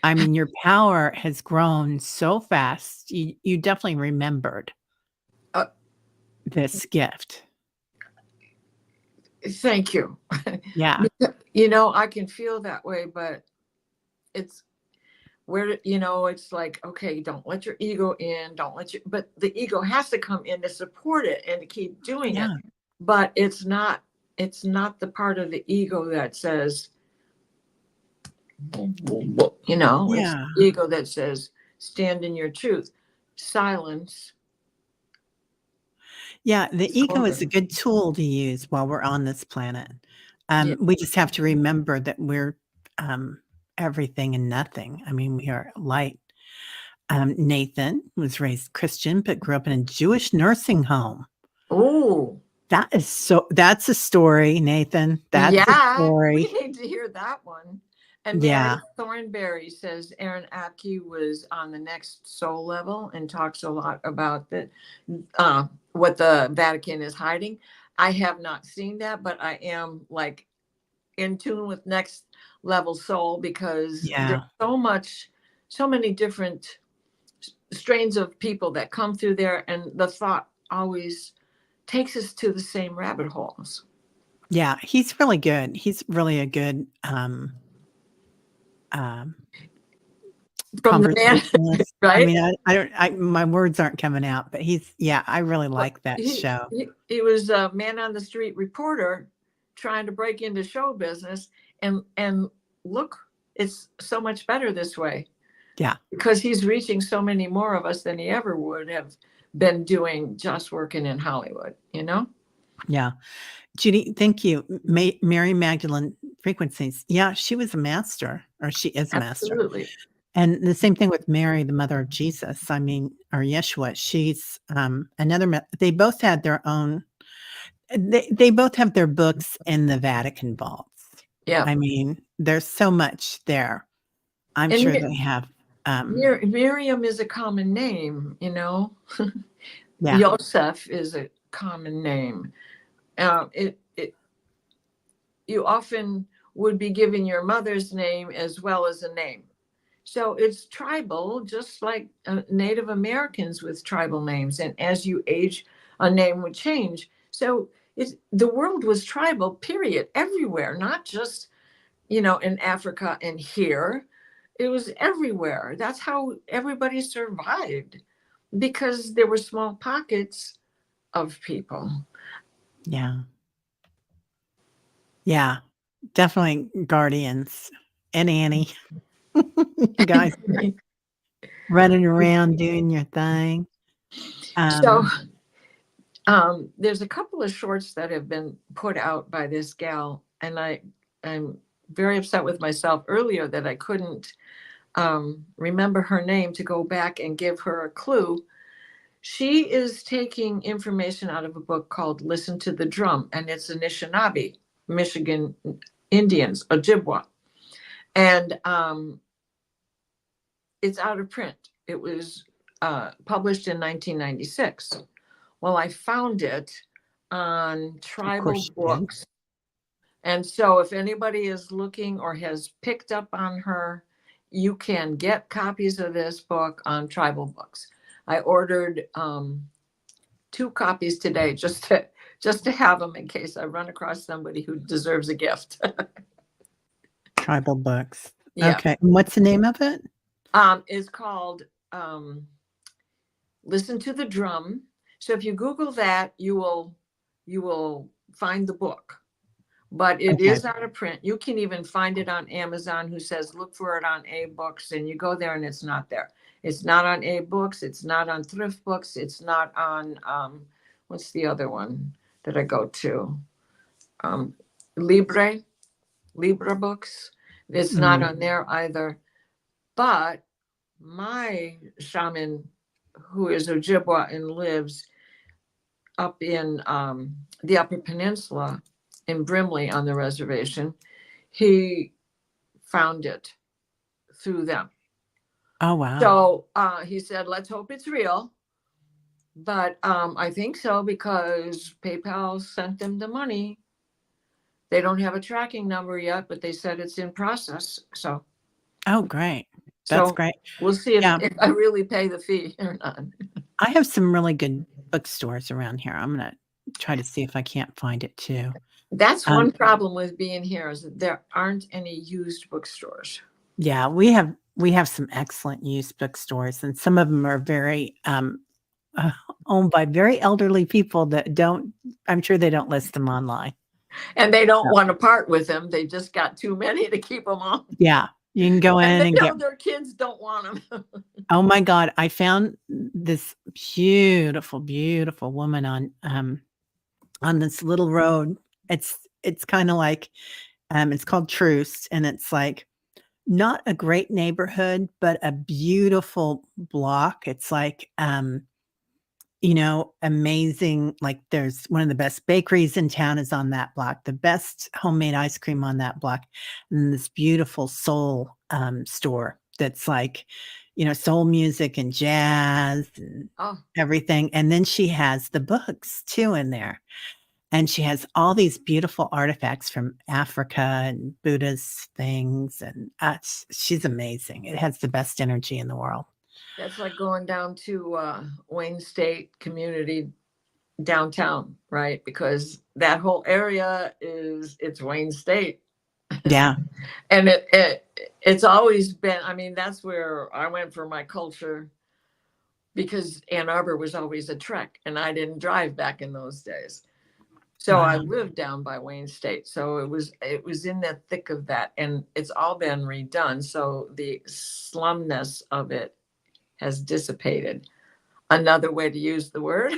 I mean, your power has grown so fast. You definitely remembered this gift. Thank you. Yeah. I can feel that way, but it's where, it's like, okay, don't let your ego in, but the ego has to come in to support it and to keep doing it. But it's not the part of the ego that says, it's the ego that says, stand in your truth, silence. Yeah, the ego is a good tool to use while we're on this planet. We just have to remember that we're everything and nothing. I mean, we are light. Nathan was raised Christian, but grew up in a Jewish nursing home. Oh, That's a story, Nathan. That's a yeah, we story. need to hear that one. And Mary Yeah. Thornberry says Aaron Apke was on the Next Soul Level and talks a lot about what the Vatican is hiding. I have not seen that, but I am like in tune with Next Level Soul because there's Yeah. so many different strains of people that come through there, and the thought always takes us to the same rabbit holes. Yeah, he's really good. He's really a good, um, From the man, conversationalist. I right? mean, I don't my words aren't coming out, but I really But like that he, show. he was a man on the street reporter trying to break into show business, and look, it's so much better this way Yeah. because he's reaching so many more of us than he ever would have been doing just working in Hollywood, you know? Yeah. Judy, thank you. Mary Magdalene Frequencies. Yeah, she was a master, or she is a master. Absolutely. And the same thing with Mary, the mother of Jesus. I mean, or Yeshua. She's another. They both had their own. They both have their books in the Vatican vaults. Yeah. I mean, there's so much there. I'm And sure they have. Miriam is a common name, you know? Yeah, Yosef is a common name. You often would be giving your mother's name as well as a name. So it's tribal, just like Native Americans with tribal names. And as you age, a name would change. So the world was tribal, period, everywhere, not just, in Africa and here. It was everywhere. That's how everybody survived because there were small pockets of people. yeah, yeah. Definitely Guardians and Annie. You guys running around doing your thing. So Um, there's a couple of shorts that have been put out by this gal, and I'm very upset with myself earlier that I couldn't remember her name to go back and give her a clue. She is taking information out of a book called Listen to the Drum, and it's Anishinaabe, Michigan Indians, Ojibwa. And it's out of print. It was published in 1996. Well, I found it on of Tribal course you did. Books. And so if anybody is looking or has picked up on her, you can get copies of this book on Tribal Books. I ordered 2 copies today just to have them in case I run across somebody who deserves a gift. Tribal books. Yeah. Okay. And what's the name of it? It's called Listen to the Drum. So if you Google that, you will find the book. But it Okay. is out of print. You can even find it on Amazon, who says look for it on A Books, and you go there and it's not there. It's not on A Books. It's not on Thrift Books. It's not on what's the other one that I go to? Um, Libre Books. It's not on there either. But my shaman, who is Ojibwa and lives up in the Upper Peninsula in Brimley on the reservation, he found it through them. Oh, wow. So he said, let's hope it's real. But I think so because PayPal sent them the money. They don't have a tracking number yet, but they said it's in process. So Oh, great. That's great. We'll see if Yeah. I really pay the fee or not. I have some really good bookstores around here. I'm gonna try to see if I can't find it too. That's one problem with being here is that there aren't any used bookstores. Yeah, we have some excellent used bookstores, and some of them are very owned by very elderly people that don't. I'm sure they don't list them online. And they don't So, want to part with them. They just got too many to keep them on. yeah, you can go And in they and know get. their kids don't want them. Oh my God, I found this beautiful, beautiful woman on this little road. It's kind of like it's called Truce, and it's like not a great neighborhood, but a beautiful block. It's like, amazing. Like there's one of the best bakeries in town is on that block, the best homemade ice cream on that block, and this beautiful soul store that's like, soul music and jazz and Oh, everything. And then she has the books too in there. And she has all these beautiful artifacts from Africa and Buddhist things. And she's amazing. It has the best energy in the world. that's like going down to Wayne State Community downtown, right? Because that whole area it's Wayne State. Yeah. And it's always been, I mean, that's where I went for my culture, because Ann Arbor was always a trek and I didn't drive back in those days. So I Wow. lived down by Wayne State. So it was in the thick of that, and it's all been redone. So the slumness of it has dissipated. Another way to use the word.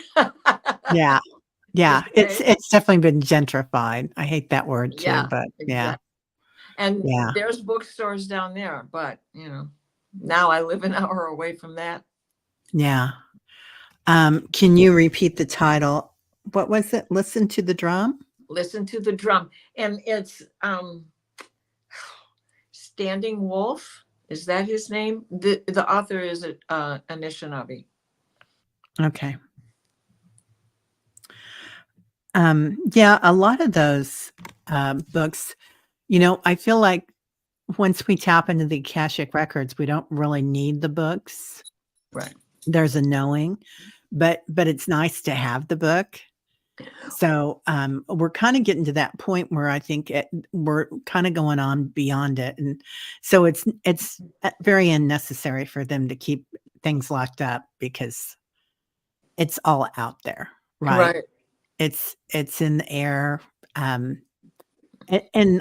Yeah. Yeah. It's Dissipate. it's definitely been gentrified. I hate that word too, Yeah, but yeah. exactly. And Yeah. there's bookstores down there, but now I live an hour away from that. Yeah. Can you repeat the title? What was it? Listen to the drum? Listen to the drum. And it's Standing Wolf. Is that his name? The author is Anishinaabe. Okay. Yeah, a lot of those books, I feel like once we tap into the Akashic records, we don't really need the books. Right. There's a knowing, but it's nice to have the book. So we're kind of getting to that point where I think we're kind of going on beyond it, and so it's very unnecessary for them to keep things locked up because it's all out there, right? Right. It's in the air, and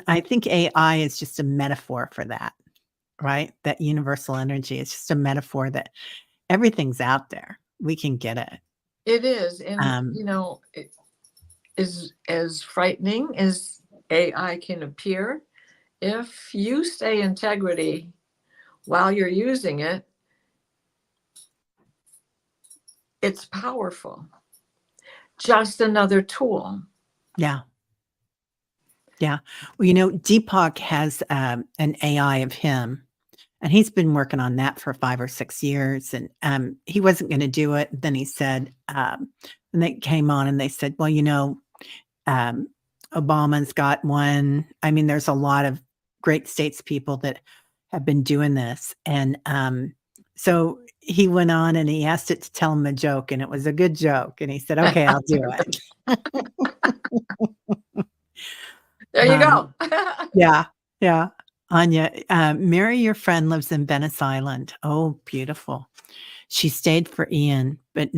I think AI is just a metaphor for that, right? That universal energy is just a metaphor that everything's out there. We can get it. It is. And, Um, it is as frightening as AI can appear. If you stay integrity while you're using it, it's powerful. Just another tool. yeah. Yeah. Well, Deepak has an AI of him, and he's been working on that for 5 or 6 years. And he wasn't going to do it. Then he said, and they came on and they said, well, um, Obama's got one. I mean, there's a lot of great statespeople that have been doing this. And so he went on and he asked it to tell him a joke, and it was a good joke. And he said, okay, I'll do it. There you Um, go. Yeah, yeah. Anya, Mary, your friend, lives in Venice Island. Oh, beautiful. She stayed for Ian, but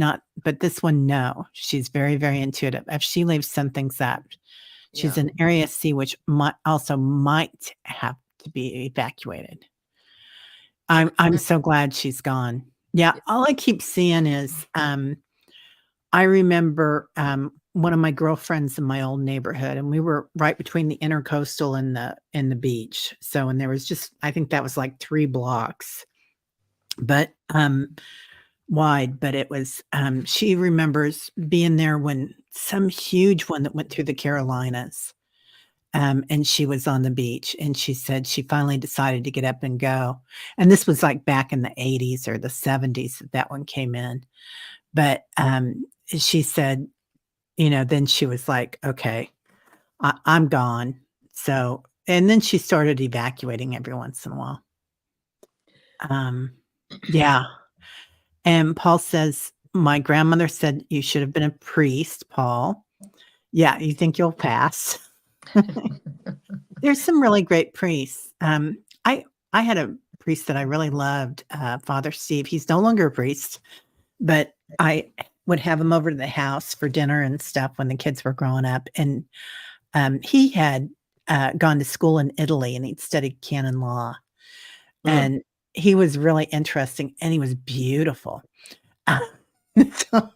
this one, no. She's very, very intuitive. If she leaves, something's up. She's Yeah. in Area C, which might have to be evacuated. I'm so glad she's gone. Yeah, all I keep seeing is I remember one of my girlfriends in my old neighborhood, and we were right between the intercoastal and the beach. So, and there was just, I think that was like 3 blocks, but wide. But it was she remembers being there when some huge one that went through the Carolinas. And she was on the beach, and she said she finally decided to get up and go. And this was like back in the 80s or the 70s that one came in. But she said, then she was like, okay, I'm gone. So, and then she started evacuating every once in a while. Yeah. And Paul says, my grandmother said you should have been a priest, Paul. Yeah. You think you'll pass? There's some really great priests. I had a priest that I really loved, Father Steve. He's no longer a priest, but I would have him over to the house for dinner and stuff when the kids were growing up. And he had gone to school in Italy, and he'd studied canon law. Mm. And he was really interesting, and he was beautiful. So,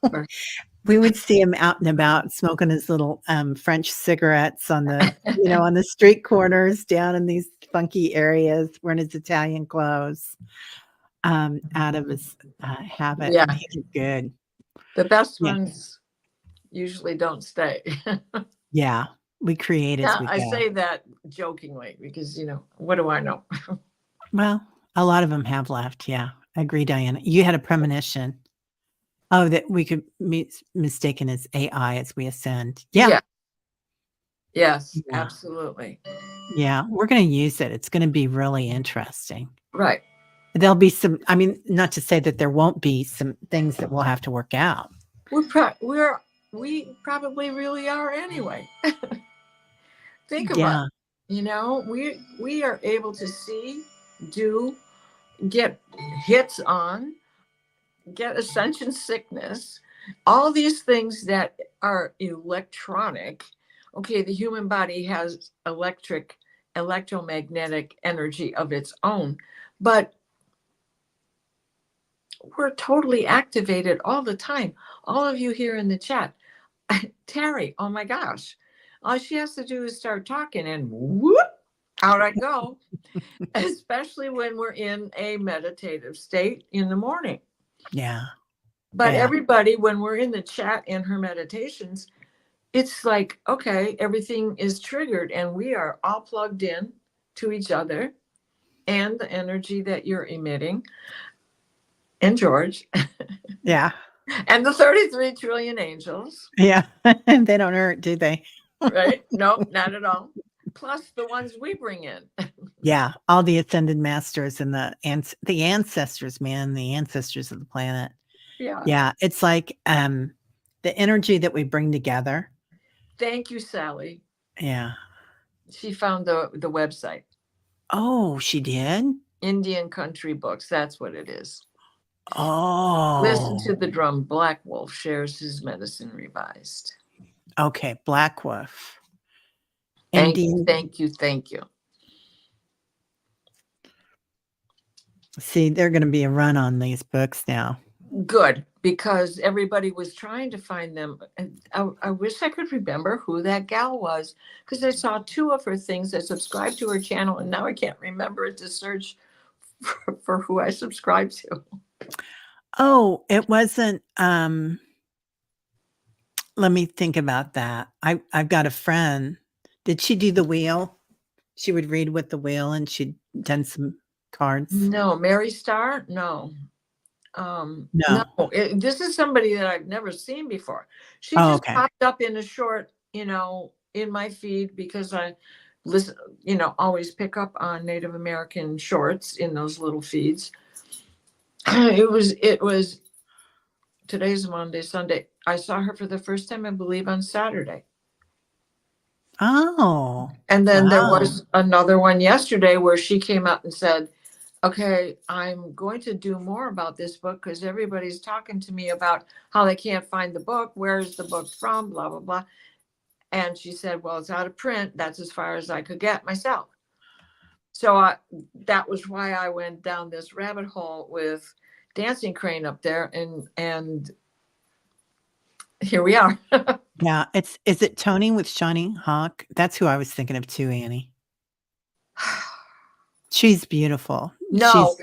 We would see him out and about smoking his little, French cigarettes on the on the street corners down in these funky areas, wearing his Italian clothes, out of his, habit, Yeah, and he was good. the best Yeah. ones usually don't stay. Yeah. We create as Now, we I go. say that jokingly because, what do I know? Well, a lot of them have left, yeah. I agree, Diana. You had a premonition. Oh, that we could be mistaken as AI as we ascend. Yeah. Yeah. Yes, Yeah. absolutely. Yeah. We're gonna use it. It's gonna be really interesting. Right. There'll be some, I mean, not to say that there won't be some things that we'll have to work out. We probably really are anyway. Think about Yeah. it. We are able to see, do, get hits on, get ascension sickness, all these things that are electronic. Okay, the human body has electromagnetic energy of its own, but we're totally activated all the time. All of you here in the chat, Terry, oh my gosh, all she has to do is start talking and whoop, out I go, especially when we're in a meditative state in the morning. Yeah. But Yeah. everybody, when we're in the chat in her meditations, it's like, okay, everything is triggered and we are all plugged in to each other and the energy that you're emitting. And George. Yeah. And the 33 trillion angels. Yeah. They don't hurt, do they? Right? Nope, not at all. Plus the ones we bring in. Yeah. All the ascended masters and the ancestors, man, the ancestors of the planet. Yeah. Yeah. It's like the energy that we bring together. Thank you, Sally. Yeah. She found the website. Oh, she did? Indian Country Books. That's what it is. Oh. Listen to the drum. Black Wolf shares his medicine revised. Okay, Black Wolf. Thank you, Indian. thank you, thank you. See, they're going to be a run on these books now. Good, because everybody was trying to find them. And I wish I could remember who that gal was, because I saw two of her things. I subscribed to her channel, and now I can't remember it to search for who I subscribed to. Oh, it wasn't. Let me think about that. I've got a friend. Did she do the wheel? She would read with the wheel, and she'd done some cards. No, Mary Starr? No. No. This is somebody that I've never seen before. She Oh, just okay. popped up in a short, in my feed because I listen, always pick up on Native American shorts in those little feeds. It was today's Monday, Sunday. I saw her for the first time, I believe, on Saturday. Oh. And then there Wow. was another one yesterday where she came out and said, okay, I'm going to do more about this book because everybody's talking to me about how they can't find the book. Where is the book from? Blah, blah, blah. And she said, well, it's out of print. That's as far as I could get myself. So that was why I went down this rabbit hole with Dancing Crane up there. And here we are. Yeah. Is it Tony with Shining Hawk? That's who I was thinking of too, Annie. She's beautiful. No,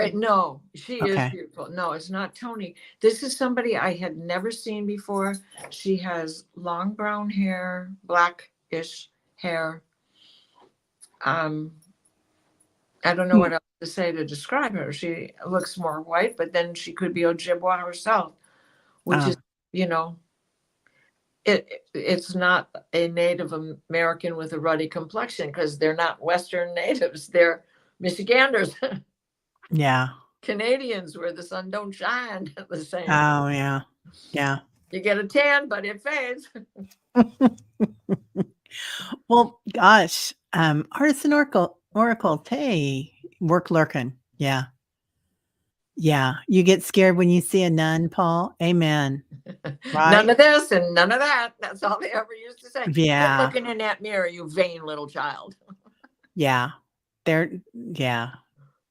she Okay. is beautiful. No, it's not Tony. This is somebody I had never seen before. She has long brown hair, blackish hair. I don't know what else to say to describe her. She looks more white, but then she could be Ojibwa herself, which is, it's not a Native American with a ruddy complexion because they're not Western natives. They're Michiganders. Yeah. Canadians where the sun don't shine the same. Oh, yeah. Yeah. You get a tan, but it fades. Well, gosh, Artisan Oracle, hey, work lurking. Yeah. Yeah. You get scared when you see a nun, Paul? Amen. Right? None of this and none of that. That's all they ever used to say. Yeah. Quit looking in that mirror, you vain little child. Yeah. Yeah.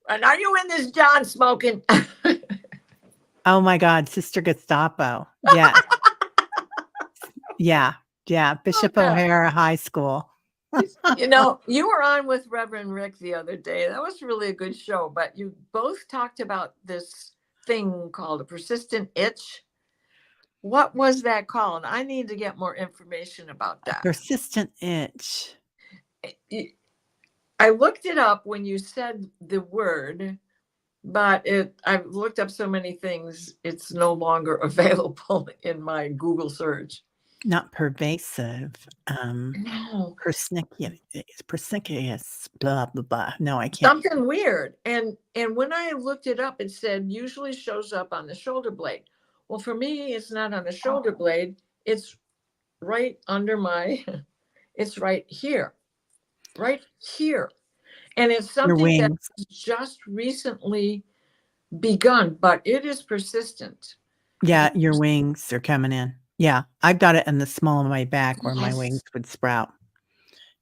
And are you in this John smoking? Oh my God, Sister Gestapo. Yeah. Yeah. Yeah. Bishop that. O'Hara High School. You know, you were on with Reverend Rick the other day. That was really a good show, but you both talked about this thing called a persistent itch. What was that called? I need to get more information about that. Persistent itch. I looked it up when you said the word, but I've looked up so many things, it's no longer available in my Google search. Not pervasive. No. Persnickous, blah, blah, blah. No, I can't. Something weird. And when I looked it up, it said usually shows up on the shoulder blade. Well, for me, it's not on the shoulder blade. It's right under my, it's right here. Right here. And it's Your something that wings. has just recently begun, but it is persistent. Yeah, your wings are coming in. Yeah, I've got it in the small of my back where my Yes. wings would sprout.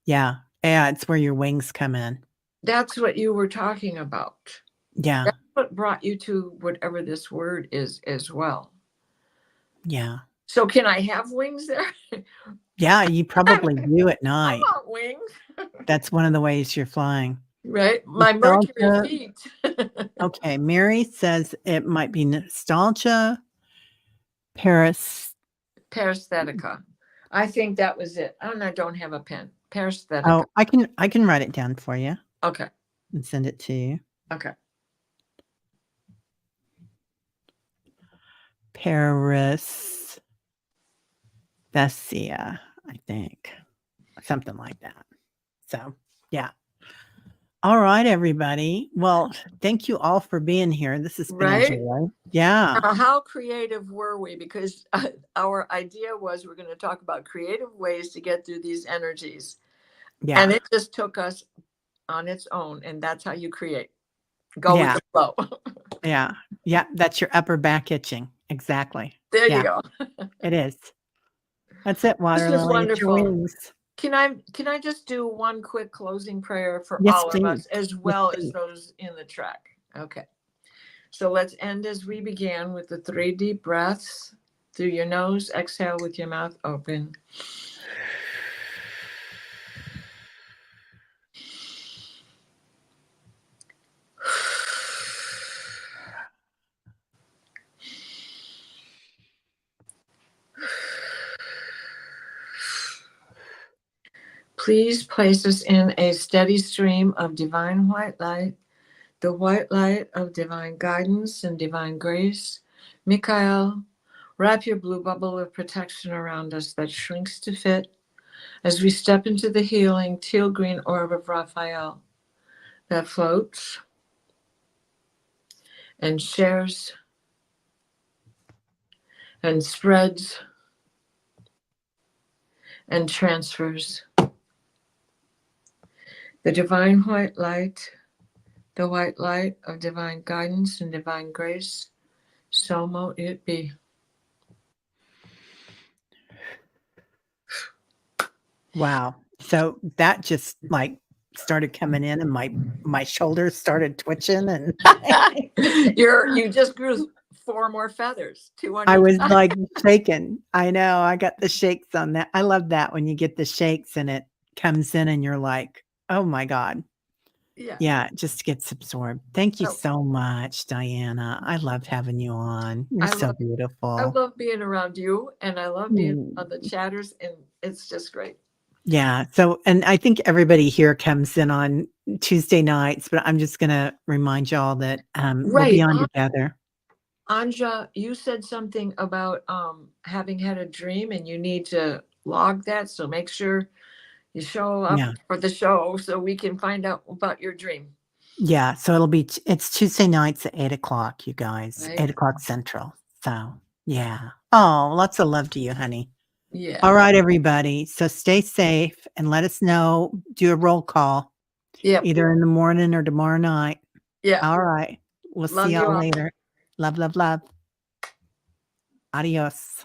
Yeah. Yeah, it's where your wings come in. That's what you were talking about. Yeah. That's what brought you to whatever this word is as well. Yeah. So can I have wings there? Yeah, you probably do at I night. want wings. That's one of the ways you're flying. Right? My Mercury Nostalgia. feet. Okay, Mary says it might be nostalgia, Paresthetica. I think that was it. And I don't have a pen. Paresthetica. Oh, I can write it down for you Okay. and send it to you. Okay. Paresthesia, I think. Something like that. So, yeah. All right, everybody. Well, thank you all for being here. This has been a Right? joy. Yeah. How creative were we? Because our idea was we're going to talk about creative ways to get through these energies. Yeah. And it just took us on its own. And that's how you create. Go with Yeah. the flow. Yeah. Yeah. That's your upper back itching. Exactly. There Yeah, you go. it is. That's it, Water This was Lily. It's your wonderful. wings. Can I just do one quick closing prayer for Yes, all of please. us as Yes, well as please. those in the track? Okay. So let's end as we began with the 3 deep breaths through your nose. Exhale with your mouth open. Please place us in a steady stream of divine white light, the white light of divine guidance and divine grace. Michael, wrap your blue bubble of protection around us that shrinks to fit as we step into the healing teal green orb of Raphael that floats and shares and spreads and transfers. The divine white light, the white light of divine guidance and divine grace, so mote it be. Wow. So that just like started coming in and my shoulders started twitching and You just grew 4 more feathers, 2 on I each was side. like shaking. I know. I got the shakes on that. I love that when you get the shakes and it comes in and you're like, oh my God. Yeah. Yeah, it just gets absorbed. Thank you Oh. so much, Diana. I loved having you on. You're so I beautiful. love being around you, and I love being on the chatters, and it's just great. Yeah. So, and I think everybody here comes in on Tuesday nights, but I'm just going to remind y'all that we'll be on together. Anja, you said something about having had a dream and you need to log that. So make sure you show up for the show so we can find out about your dream. Yeah. So it's Tuesday nights at 8:00, you guys, Right. 8:00 Central. So yeah. Oh, lots of love to you, honey. Yeah. All right, everybody. So stay safe and let us know. Do a roll call. Yeah. Either in the morning or tomorrow night. Yeah. All right. We'll see y'all later. Love, love, love. Adios.